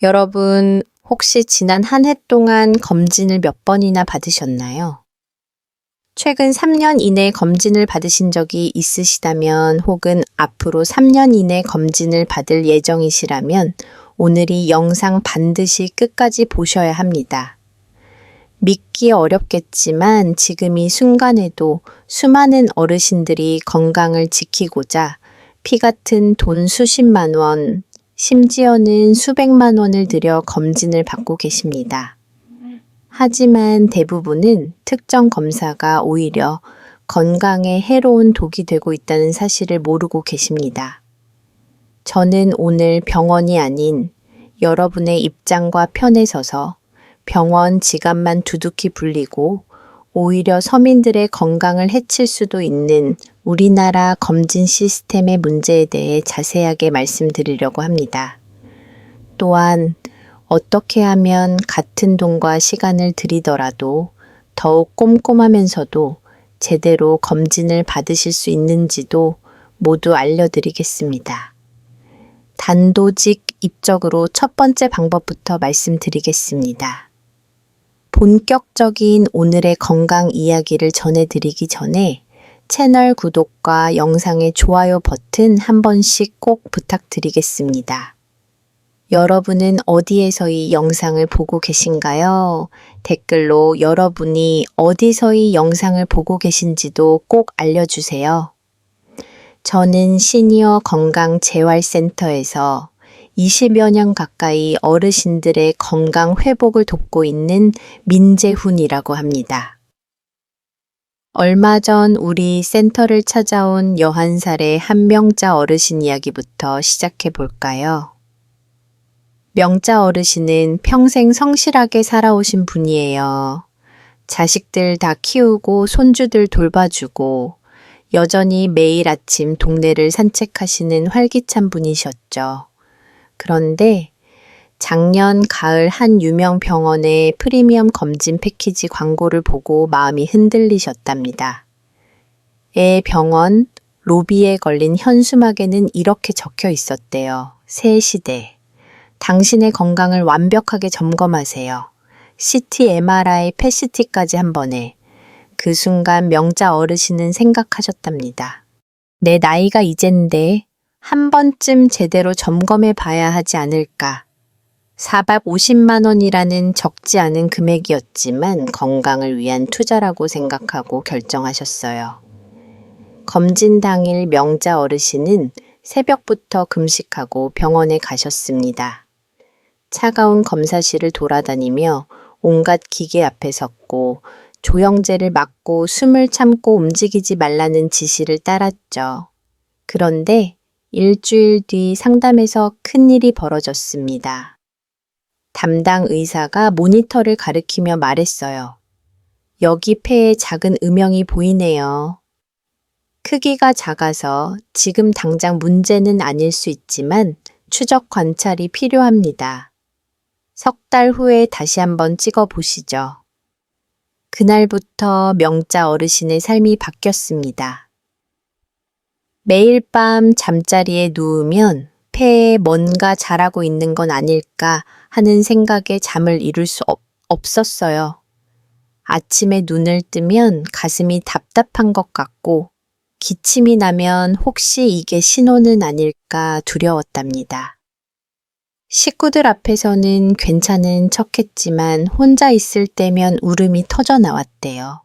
여러분, 혹시 지난 한 해 동안 검진을 몇 번이나 받으셨나요? 최근 3년 이내 검진을 받으신 적이 있으시다면 혹은 앞으로 3년 이내 검진을 받을 예정이시라면 오늘 이 영상 반드시 끝까지 보셔야 합니다. 믿기 어렵겠지만 지금 이 순간에도 수많은 어르신들이 건강을 지키고자 피 같은 돈 수십만 원, 심지어는 수백만 원을 들여 검진을 받고 계십니다. 하지만 대부분은 특정 검사가 오히려 건강에 해로운 독이 되고 있다는 사실을 모르고 계십니다. 저는 오늘 병원이 아닌 여러분의 입장과 편에 서서 병원 지갑만 두둑히 불리고 오히려 서민들의 건강을 해칠 수도 있는 우리나라 검진 시스템의 문제에 대해 자세하게 말씀드리려고 합니다. 또한 어떻게 하면 같은 돈과 시간을 들이더라도 더욱 꼼꼼하면서도 제대로 검진을 받으실 수 있는지도 모두 알려드리겠습니다. 단도직입적으로 첫 번째 방법부터 말씀드리겠습니다. 본격적인 오늘의 건강 이야기를 전해드리기 전에 채널 구독과 영상의 좋아요 버튼 한 번씩 꼭 부탁드리겠습니다. 여러분은 어디에서 이 영상을 보고 계신가요? 댓글로 여러분이 어디서 이 영상을 보고 계신지도 꼭 알려주세요. 저는 시니어 건강재활센터에서 20여 년 가까이 어르신들의 건강 회복을 돕고 있는 민재훈이라고 합니다. 얼마 전 우리 센터를 찾아온 11살의 한명자 어르신 이야기부터 시작해 볼까요? 명자 어르신은 평생 성실하게 살아오신 분이에요. 자식들 다 키우고 손주들 돌봐주고 여전히 매일 아침 동네를 산책하시는 활기찬 분이셨죠. 그런데 작년 가을 한 유명 병원의 프리미엄 검진 패키지 광고를 보고 마음이 흔들리셨답니다. 병원 로비에 걸린 현수막에는 이렇게 적혀 있었대요. 새 시대. 당신의 건강을 완벽하게 점검하세요. CT, MRI, PET-CT까지 한 번에. 그 순간 명자 어르신은 생각하셨답니다. 내 나이가 이젠데 한 번쯤 제대로 점검해 봐야 하지 않을까. 450만 원이라는 적지 않은 금액이었지만 건강을 위한 투자라고 생각하고 결정하셨어요. 검진 당일 명자 어르신은 새벽부터 금식하고 병원에 가셨습니다. 차가운 검사실을 돌아다니며 온갖 기계 앞에 섰고 조영제를 맞고 숨을 참고 움직이지 말라는 지시를 따랐죠. 그런데 일주일 뒤 상담에서 큰일이 벌어졌습니다. 담당 의사가 모니터를 가리키며 말했어요. 여기 폐에 작은 음영이 보이네요. 크기가 작아서 지금 당장 문제는 아닐 수 있지만 추적 관찰이 필요합니다. 석 달 후에 다시 한번 찍어 보시죠. 그날부터 명자 어르신의 삶이 바뀌었습니다. 매일 밤 잠자리에 누우면 폐에 뭔가 자라고 있는 건 아닐까 하는 생각에 잠을 이룰 수 없었어요. 아침에 눈을 뜨면 가슴이 답답한 것 같고 기침이 나면 혹시 이게 신호는 아닐까 두려웠답니다. 식구들 앞에서는 괜찮은 척했지만 혼자 있을 때면 울음이 터져 나왔대요.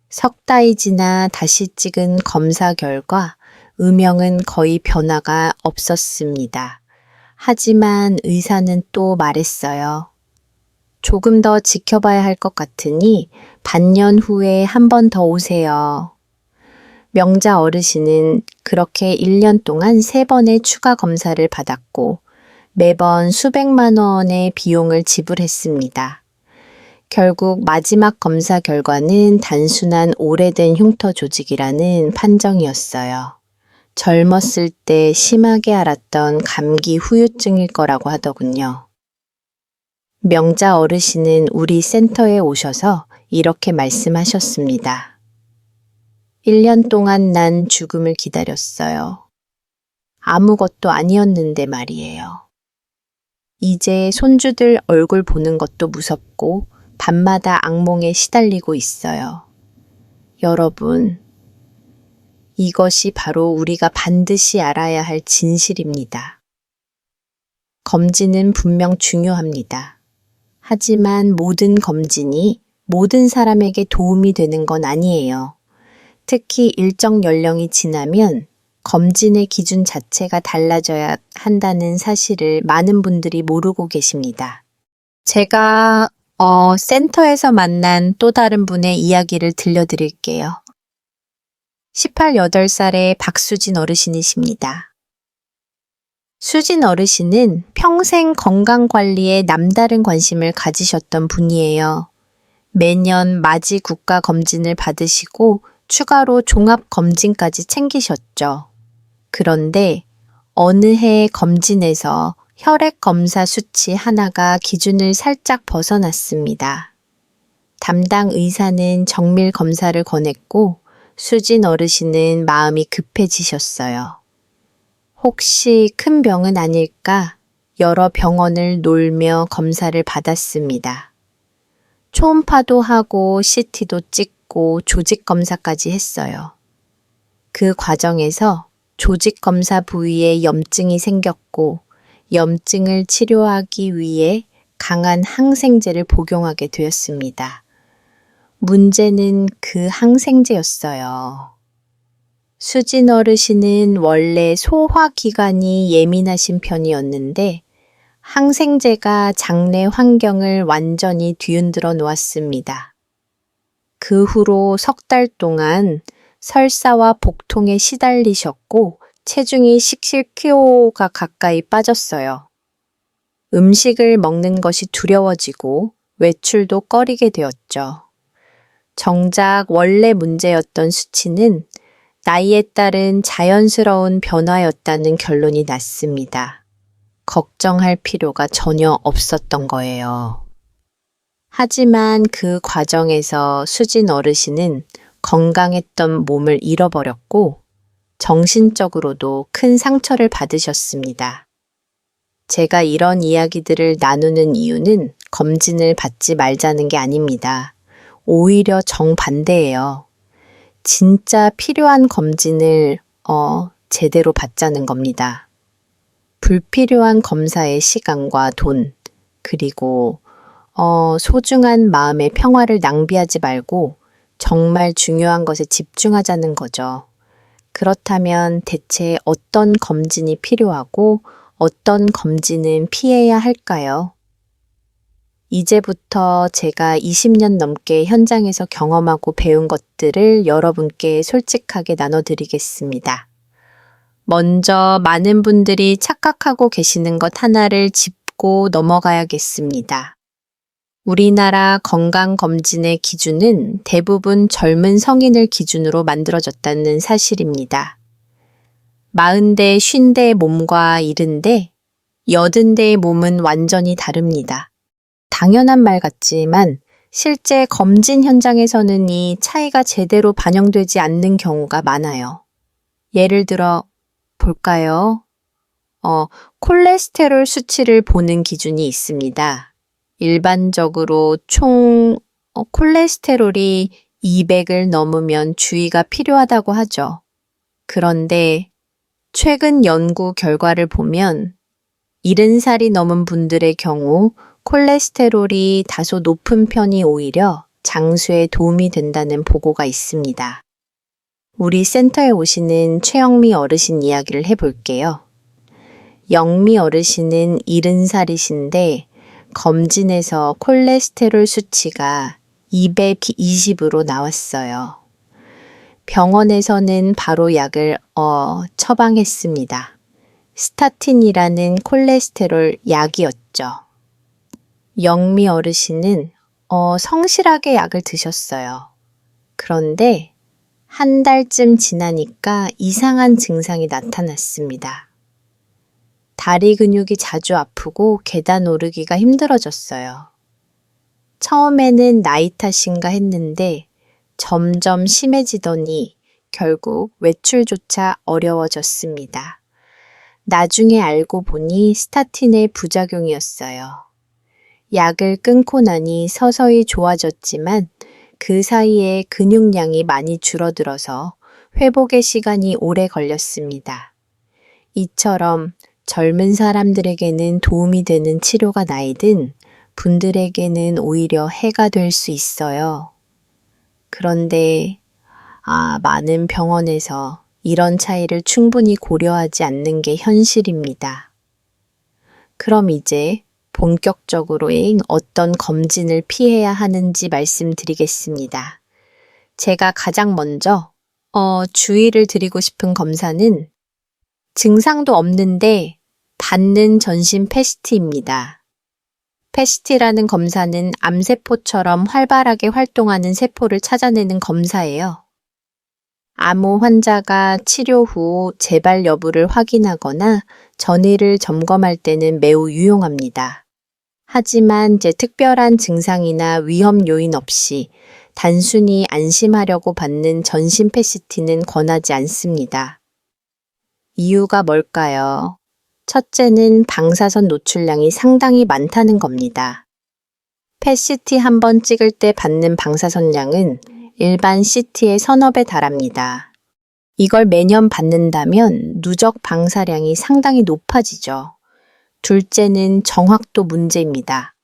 석 달이 지나 다시 찍은 검사 결과 음영은 거의 변화가 없었습니다. 하지만 의사는 또 말했어요. 조금 더 지켜봐야 할 것 같으니 반년 후에 한 번 더 오세요. 명자 어르신은 그렇게 1년 동안 3번의 추가 검사를 받았고 매번 수백만 원의 비용을 지불했습니다. 결국 마지막 검사 결과는 단순한 오래된 흉터 조직이라는 판정이었어요. 젊었을 때 심하게 앓았던 감기 후유증일 거라고 하더군요. 명자 어르신은 우리 센터에 오셔서 이렇게 말씀하셨습니다. 1년 동안 난 죽음을 기다렸어요. 아무것도 아니었는데 말이에요. 이제 손주들 얼굴 보는 것도 무섭고 밤마다 악몽에 시달리고 있어요. 여러분, 이것이 바로 우리가 반드시 알아야 할 진실입니다. 검진은 분명 중요합니다. 하지만 모든 검진이 모든 사람에게 도움이 되는 건 아니에요. 특히 일정 연령이 지나면 검진의 기준 자체가 달라져야 한다는 사실을 많은 분들이 모르고 계십니다. 제가 센터에서 만난 또 다른 분의 이야기를 들려드릴게요. 18살의 박수진 어르신이십니다. 수진 어르신은 평생 건강관리에 남다른 관심을 가지셨던 분이에요. 매년 맞이 국가 검진을 받으시고 추가로 종합 검진까지 챙기셨죠. 그런데 어느 해 검진에서 혈액 검사 수치 하나가 기준을 살짝 벗어났습니다. 담당 의사는 정밀 검사를 권했고 수진 어르신은 마음이 급해지셨어요. 혹시 큰 병은 아닐까 여러 병원을 놀며 검사를 받았습니다. 초음파도 하고 CT도 찍고 조직 검사까지 했어요. 그 과정에서 조직 검사 부위에 염증이 생겼고 염증을 치료하기 위해 강한 항생제를 복용하게 되었습니다. 문제는 그 항생제였어요. 수진 어르신은 원래 소화기관이 예민하신 편이었는데 항생제가 장내 환경을 완전히 뒤흔들어 놓았습니다. 그 후로 3달 동안 설사와 복통에 시달리셨고 체중이 17kg가 가까이 빠졌어요. 음식을 먹는 것이 두려워지고 외출도 꺼리게 되었죠. 정작 원래 문제였던 수치는 나이에 따른 자연스러운 변화였다는 결론이 났습니다. 걱정할 필요가 전혀 없었던 거예요. 하지만 그 과정에서 수진 어르신은 건강했던 몸을 잃어버렸고 정신적으로도 큰 상처를 받으셨습니다. 제가 이런 이야기들을 나누는 이유는 검진을 받지 말자는 게 아닙니다. 오히려 정반대예요. 진짜 필요한 검진을 제대로 받자는 겁니다. 불필요한 검사의 시간과 돈, 그리고 소중한 마음의 평화를 낭비하지 말고 정말 중요한 것에 집중하자는 거죠. 그렇다면 대체 어떤 검진이 필요하고 어떤 검진은 피해야 할까요? 이제부터 제가 20년 넘게 현장에서 경험하고 배운 것들을 여러분께 솔직하게 나눠드리겠습니다. 먼저 많은 분들이 착각하고 계시는 것 하나를 짚고 넘어가야겠습니다. 우리나라 건강검진의 기준은 대부분 젊은 성인을 기준으로 만들어졌다는 사실입니다. 40대, 50대의 몸과 70대, 80대의 몸은 완전히 다릅니다. 당연한 말 같지만 실제 검진 현장에서는 이 차이가 제대로 반영되지 않는 경우가 많아요. 예를 들어 볼까요? 콜레스테롤 수치를 보는 기준이 있습니다. 일반적으로 총 콜레스테롤이 200을 넘으면 주의가 필요하다고 하죠. 그런데 최근 연구 결과를 보면 70살이 넘은 분들의 경우 콜레스테롤이 다소 높은 편이 오히려 장수에 도움이 된다는 보고가 있습니다. 우리 센터에 오시는 최영미 어르신 이야기를 해볼게요. 영미 어르신은 70살이신데 검진에서 콜레스테롤 수치가 220으로 나왔어요. 병원에서는 바로 약을 처방했습니다. 스타틴이라는 콜레스테롤 약이었죠. 영미 어르신은 성실하게 약을 드셨어요. 그런데 한 달쯤 지나니까 이상한 증상이 나타났습니다. 다리 근육이 자주 아프고 계단 오르기가 힘들어졌어요. 처음에는 나이 탓인가 했는데 점점 심해지더니 결국 외출조차 어려워졌습니다. 나중에 알고 보니 스타틴의 부작용이었어요. 약을 끊고 나니 서서히 좋아졌지만 그 사이에 근육량이 많이 줄어들어서 회복의 시간이 오래 걸렸습니다. 이처럼 젊은 사람들에게는 도움이 되는 치료가 나이든 분들에게는 오히려 해가 될 수 있어요. 그런데 많은 병원에서 이런 차이를 충분히 고려하지 않는 게 현실입니다. 그럼 이제 본격적으로의 어떤 검진을 피해야 하는지 말씀드리겠습니다. 제가 가장 먼저 주의를 드리고 싶은 검사는 증상도 없는데 받는 전신 패시티입니다. 패시티라는 검사는 암세포처럼 활발하게 활동하는 세포를 찾아내는 검사예요. 암호 환자가 치료 후 재발 여부를 확인하거나 전이를 점검할 때는 매우 유용합니다. 하지만 특별한 증상이나 위험 요인 없이 단순히 안심하려고 받는 전신 패시티는 권하지 않습니다. 이유가 뭘까요? 첫째는 방사선 노출량이 상당히 많다는 겁니다. PET-CT 한 번 찍을 때 받는 방사선량은 일반 CT의 서너 배 달합니다. 이걸 매년 받는다면 누적 방사량이 상당히 높아지죠. 둘째는 정확도 문제입니다.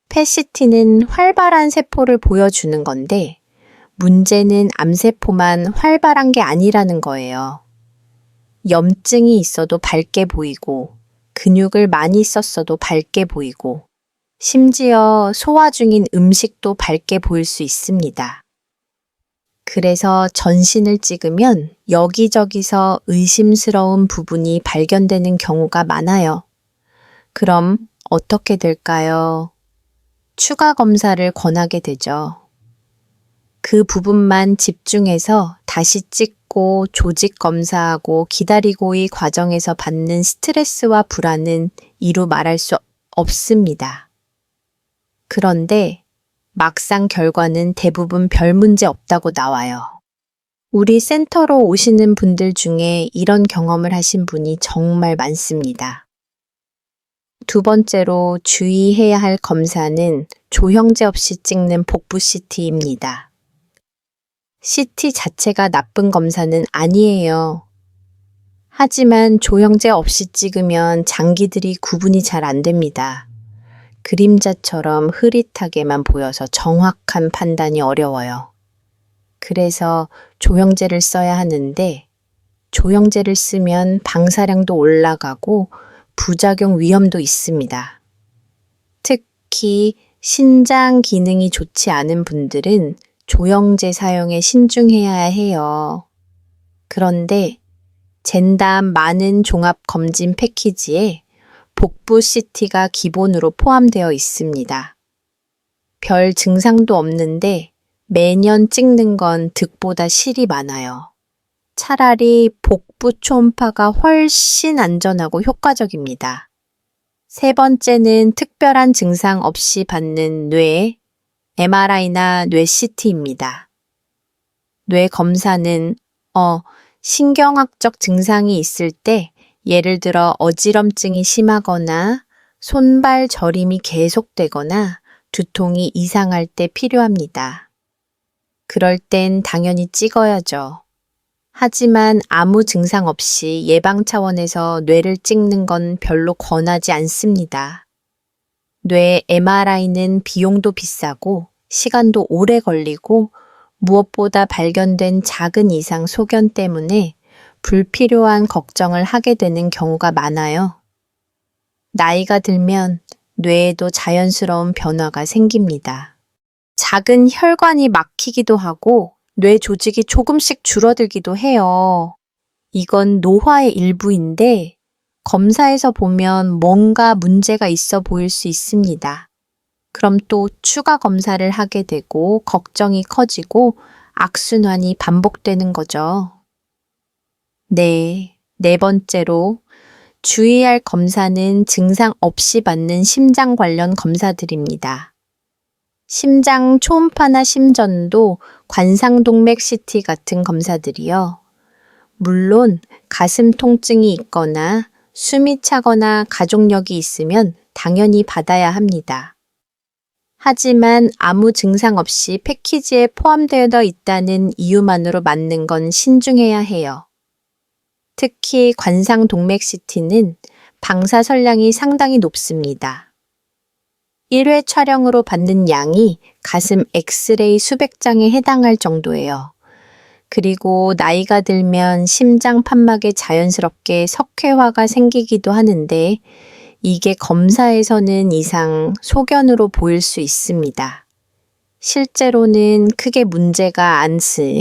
PET-CT는 활발한 세포를 보여주는 건데 문제는 암세포만 활발한 게 아니라는 거예요. 염증이 있어도 밝게 보이고 근육을 많이 썼어도 밝게 보이고 심지어 소화 중인 음식도 밝게 보일 수 있습니다. 그래서 전신을 찍으면 여기저기서 의심스러운 부분이 발견되는 경우가 많아요. 그럼 어떻게 될까요? 추가 검사를 권하게 되죠. 그 부분만 집중해서 다시 찍고 조직 검사하고 기다리고의 과정에서 받는 스트레스와 불안은 이루 말할 수 없습니다. 그런데 막상 결과는 대부분 별 문제 없다고 나와요. 우리 센터로 오시는 분들 중에 이런 경험을 하신 분이 정말 많습니다. 두 번째로 주의해야 할 검사는 조형제 없이 찍는 복부 CT입니다. CT 자체가 나쁜 검사는 아니에요. 하지만 조형제 없이 찍으면 장기들이 구분이 잘 안 됩니다. 그림자처럼 흐릿하게만 보여서 정확한 판단이 어려워요. 그래서 조형제를 써야 하는데 조형제를 쓰면 방사량도 올라가고 부작용 위험도 있습니다. 특히 신장 기능이 좋지 않은 분들은 조형제 사용에 신중해야 해요. 그런데 젠담 많은 종합 검진 패키지에 복부 CT가 기본으로 포함되어 있습니다. 별 증상도 없는데 매년 찍는 건 득보다 실이 많아요. 차라리 복부 초음파가 훨씬 안전하고 효과적입니다. 세 번째는 특별한 증상 없이 받는 뇌, MRI나 뇌 CT입니다. 뇌 검사는 신경학적 증상이 있을 때 예를 들어 어지럼증이 심하거나 손발 저림이 계속되거나 두통이 이상할 때 필요합니다. 그럴 땐 당연히 찍어야죠. 하지만 아무 증상 없이 예방 차원에서 뇌를 찍는 건 별로 권하지 않습니다. 뇌 MRI는 비용도 비싸고 시간도 오래 걸리고 무엇보다 발견된 작은 이상 소견 때문에 불필요한 걱정을 하게 되는 경우가 많아요. 나이가 들면 뇌에도 자연스러운 변화가 생깁니다. 작은 혈관이 막히기도 하고 뇌 조직이 조금씩 줄어들기도 해요. 이건 노화의 일부인데 검사에서 보면 뭔가 문제가 있어 보일 수 있습니다. 그럼 또 추가 검사를 하게 되고 걱정이 커지고 악순환이 반복되는 거죠. 네 번째로 주의할 검사는 증상 없이 받는 심장 관련 검사들입니다. 심장 초음파나 심전도 관상동맥 CT 같은 검사들이요. 물론 가슴 통증이 있거나 숨이 차거나 가족력이 있으면 당연히 받아야 합니다. 하지만 아무 증상 없이 패키지에 포함되어 있다는 이유만으로 맞는 건 신중해야 해요. 특히 관상동맥CT는 방사선량이 상당히 높습니다. 1회 촬영으로 받는 양이 가슴 엑스레이 수백 장에 해당할 정도예요. 그리고 나이가 들면 심장 판막에 자연스럽게 석회화가 생기기도 하는데 이게 검사에서는 이상 소견으로 보일 수 있습니다. 실제로는 크게 문제가 안 쓰